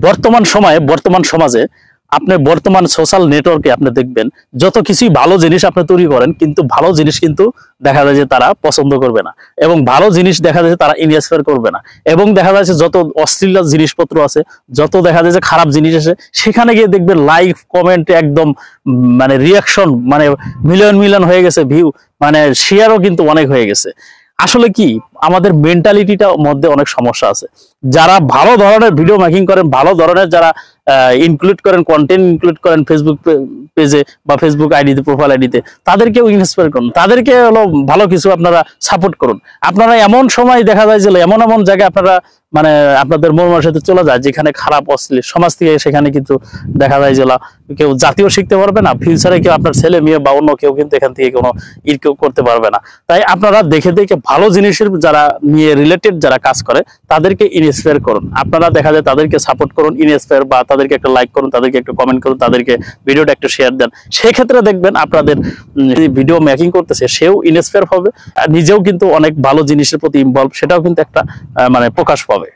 বর্তমান সময়ে বর্তমান সমাজে আপনি বর্তমান সোশ্যাল নেটওয়ার্কে আপনি দেখবেন যত কিছুই ভালো জিনিস আপনি তৈরি করেন, কিন্তু ভালো জিনিস কিন্তু দেখা যায় যে তারা পছন্দ করবে না, এবং ভালো জিনিস দেখা যায় যে তারা ইনস্পায়ার করবে না, এবং দেখা যাচ্ছে যত অশ্লীল জিনিসপত্র আছে, যত দেখা যায় যে খারাপ জিনিস আছে, সেখানে গিয়ে দেখবেন লাইক কমেন্ট একদম মানে রিয়াকশন মানে মিলিয়ন মিলিয়ন হয়ে গেছে, ভিউ মানে শেয়ারও কিন্তু অনেক হয়ে গেছে। আসলে কি আমাদের মেন্টালিটিটার মধ্যে অনেক সমস্যা আছে। যারা ভালো ধরনের ভিডিও মেকিং করেন, ভালো ধরনের যারা ইনক্লুড করেন, কন্টেন্ট ইনক্লুড করেন ফেসবুক পেজে বা ফেসবুক আইডিতে, প্রোফাইল আইডিতে, তাদেরকেও ইন্সপায়ার করুন, তাদেরকে হলো ভালো কিছু আপনারা সাপোর্ট করুন। আপনারা এমন সময় দেখা যায় যে এমন এমন জায়গায় আপনারা মানে আপনাদের মনের সাথে চলে যায় যেখানে খারাপ অশ্লীল সমাজ থেকে, সেখানে কিন্তু দেখা যায় যে কেউ জাতীয় শিখতে পারবে না, ফিউচারে কেউ আপনার ছেলে মেয়ে বা অন্য কেউ কিন্তু এখান থেকে কোনো কেউ করতে পারবে না। তাই আপনারা দেখে দেখে ভালো জিনিসের যারা নিয়ে রিলেটেড যারা কাজ করে তাদেরকে ইন্সপায়ার করুন। আপনারা দেখা যায় তাদেরকে সাপোর্ট করুন, ইন্সপায়ার বা তাদেরকে একটা লাইক করুন, তাদেরকে একটা কমেন্ট করুন, তাদেরকে ভিডিওটা একটু শেয়ার দেন। সেক্ষেত্রে দেখবেন আপনাদের ভিডিও মেকিং করতেছে সেও ইন্সপায়ার হবে, নিজেও কিন্তু অনেক ভালো জিনিসের প্রতি ইনভলভ, সেটাও কিন্তু একটা মানে প্রকাশ পাবে।